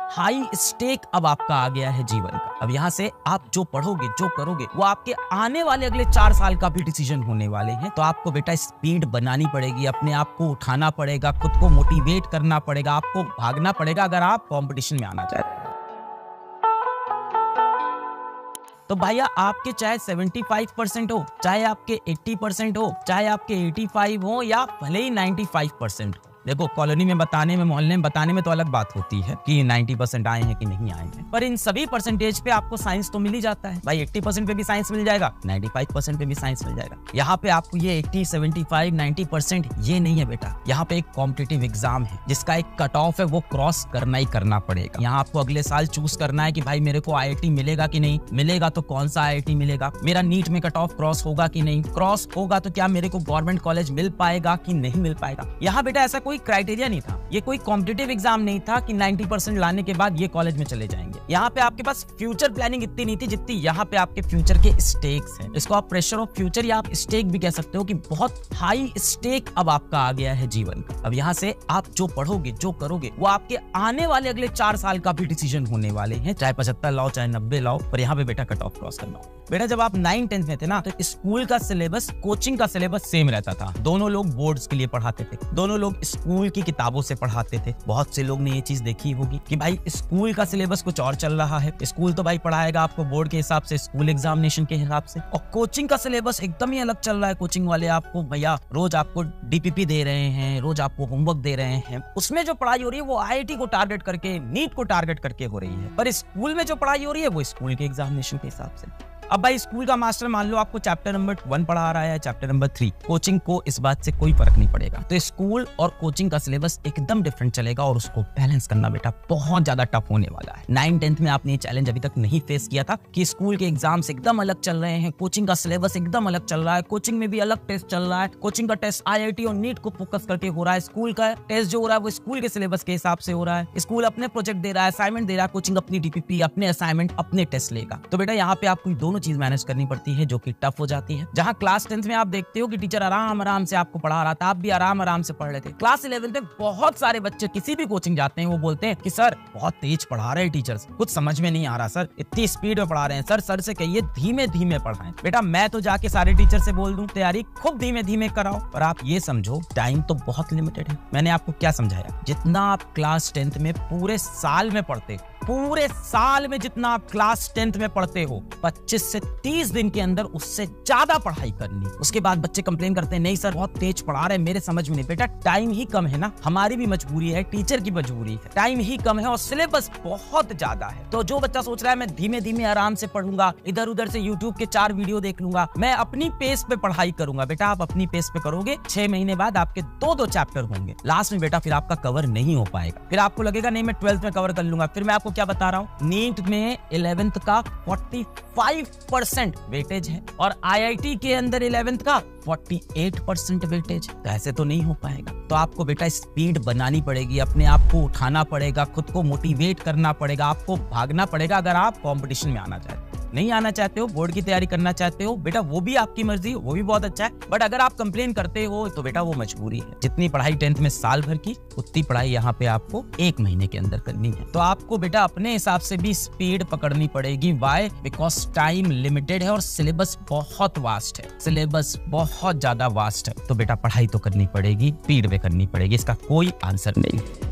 High stake अब आपका आ गया है जीवन का। अब यहाँ से आप जो पढ़ोगे, जो करोगे, वो आपके आने वाले अगले 4 साल का भी डिसीजन होने वाले हैं। तो आपको बेटा स्पीड बनानी पड़ेगी, अपने आप को उठाना पड़ेगा, खुद को मोटिवेट करना पड़ेगा, आपको भागना पड़ेगा अगर आप कंपटीशन में आना चाहते हैं। तो भैया आपके चाहे 75% हो, चाहे आपके 80% हो, चाहे आपके 85 हो या भले ही 95% हो। देखो कॉलोनी में बताने में, मोहल्ले में बताने में तो अलग बात होती है कि 90% आए हैं कि नहीं आए हैं, पर इन सभी परसेंटेज पे आपको साइंस तो मिल ही जाता है। भाई 80% पे भी साइंस मिल जाएगा, 95% पे भी साइंस मिल जाएगा। यहाँ पे आपको ये 80, 75, 90% ये नहीं है बेटा। यहाँ पे एक कॉम्पिटिटिव एग्जाम है जिसका एक कट ऑफ है, वो क्रॉस करना ही करना पड़ेगा। यहाँ आपको अगले साल चूज करना है कि भाई मेरे को IIT मिलेगा कि नहीं मिलेगा, तो कौन सा IIT मिलेगा, मेरा नीट में कट ऑफ क्रॉस होगा कि नहीं, क्रॉस होगा तो क्या मेरे को गवर्नमेंट कॉलेज मिल पाएगा कि नहीं मिल पाएगा। यहाँ बेटा ऐसा कोई क्राइटेरिया नहीं था, ये कोई कॉम्पिटिटिव एग्जाम नहीं था कि 90% लाने के बाद ये कॉलेज में चले जाएंगे। यहाँ पे आपके पास फ्यूचर प्लानिंग इतनी नहीं थी जितनी यहाँ पे आपके फ्यूचर के स्टेक्स हैं। इसको आप प्रेशर ऑफ फ्यूचर या आप स्टेक भी कह सकते हो कि बहुत हाई स्टेक अब आपका आ गया है जीवन का। अब यहाँ से आप जो पढ़ोगे, जो करोगे, वो आपके आने वाले अगले 4 साल का भी डिसीजन होने वाले हैं। चाहे 75 लाओ, चाहे 90 लाओ, पर यहाँ पे बेटा कट ऑफ क्रॉस करना हो। बेटा जब आप 9, 10 में थे ना, तो स्कूल का सिलेबस, कोचिंग का सिलेबस सेम रहता था। दोनों लोग बोर्ड्स के लिए पढ़ाते थे, दोनों लोग स्कूल की किताबों से पढ़ाते थे। बहुत से लोग ने ये चीज देखी होगी कि भाई स्कूल का सिलेबस कुछ और चल रहा है, स्कूल तो भाई पढ़ाएगा आपको बोर्ड के हिसाब से, स्कूल एग्जामिनेशन के हिसाब से, और कोचिंग का सिलेबस एकदम ही अलग चल रहा है। कोचिंग वाले आपको भैया रोज आपको DPP दे रहे हैं, रोज आपको होमवर्क दे रहे हैं, उसमें जो पढ़ाई हो रही है वो IIT को टारगेट करके, नीट को टारगेट करके हो रही है। पर स्कूल में जो पढ़ाई हो रही है वो स्कूल के एग्जामिनेशन के हिसाब से। अब भाई स्कूल का मास्टर मान लो आपको चैप्टर नंबर 1 पढ़ा रहा है, चैप्टर नंबर 3, कोचिंग को इस बात से कोई फर्क नहीं पड़ेगा। तो स्कूल और कोचिंग का सिलेबस एकदम डिफरेंट चलेगा और उसको बैलेंस करना बेटा बहुत ज्यादा टफ होने वाला है। 9, 10 में आपने ये चैलेंज अभी तक नहीं फेस किया था कि स्कूल के एग्जाम्स एकदम अलग चल रहे हैं, कोचिंग का सिलेबस एकदम अलग चल रहा है, कोचिंग में भी अलग टेस्ट चल रहा है, कोचिंग का टेस्ट IIT और नीट को फोकस करके हो रहा है, स्कूल का टेस्ट जो हो रहा है वो स्कूल के सिलेबस के हिसाब से हो रहा है, स्कूल अपने प्रोजेक्ट दे रहा है, असाइनमेंट दे रहा है, कोचिंग अपनी DPP, अपने असाइनमेंट, अपने टेस्ट लेगा। तो बेटा यहाँ पे आपको दोनों चीज मैनेज करनी पड़ती है जो कि टफ हो जाती है। जहां क्लास 10th में आप देखते हो कि टीचर आराम आराम से आपको पढ़ा रहा था, आप भी आराम आराम से पढ़ रहे थे। क्लास 11th में बहुत सारे बच्चे किसी भी कोचिंग जाते हैं, वो बोलते हैं कि सर बहुत तेज पढ़ा रहे हैं टीचर्स, कुछ समझ में नहीं आ रहा सर, इतनी स्पीड में पढ़ा रहे हैं सर से कहिए धीमे धीमे पढ़ाएं। बेटा मैं तो जाके सारे टीचर से बोल दूं तैयारी खूब धीमे धीमे कराओ, पर आप ये समझो टाइम तो बहुत लिमिटेड है। मैंने आपको क्या समझाया, जितना आप क्लास 10th में पूरे साल में पढ़ते हो, पूरे साल में जितना आप क्लास 10th में पढ़ते हो, 25 से 30 दिन के अंदर उससे ज्यादा पढ़ाई करनी। उसके बाद बच्चे कंप्लेन करते हैं नहीं सर बहुत तेज पढ़ा रहे हैं, मेरे समझ में नहीं। बेटा टाइम ही कम है ना, हमारी भी मजबूरी है, टीचर की मजबूरी है, टाइम ही कम है और सिलेबस बहुत ज्यादा है। तो जो बच्चा सोच रहा है मैं धीमे धीमे आराम से पढ़ूंगा, इधर उधर से YouTube के 4 वीडियो देख लूंगा, मैं अपनी पेस पे पढ़ाई करूंगा, बेटा आप अपनी पेस पे करोगे, 6 महीने बाद आपके 2-2 चैप्टर होंगे। लास्ट में बेटा फिर आपका कवर नहीं हो पाएगा, फिर आपको लगेगा नहीं मैं 12th में कवर कर लूंगा। फिर मैं आपको क्या बता रहा हूँ, नीट में 11th का 45% वेटेज है और IIT के अंदर 11th का 48% वेटेज। तो ऐसे तो नहीं हो पाएगा। तो आपको बेटा स्पीड बनानी पड़ेगी, अपने आप को उठाना पड़ेगा, खुद को मोटिवेट करना पड़ेगा, आपको भागना पड़ेगा अगर आप कंपटीशन में आना चाहते हो। नहीं आना चाहते हो, बोर्ड की तैयारी करना चाहते हो, बेटा वो भी आपकी मर्जी, वो भी बहुत अच्छा है, बट अगर आप कंप्लेन करते हो तो बेटा वो मजबूरी है। जितनी पढ़ाई 10th में साल भर की, उतनी पढ़ाई यहाँ पे आपको 1 महीने के अंदर करनी है। तो आपको बेटा अपने हिसाब से भी स्पीड पकड़नी पड़ेगी। वाई? बिकॉज टाइम लिमिटेड है और सिलेबस बहुत वास्ट है, सिलेबस बहुत ज्यादा वास्ट है। तो बेटा पढ़ाई तो करनी पड़ेगी, स्पीड में करनी पड़ेगी, इसका कोई आंसर नहीं है।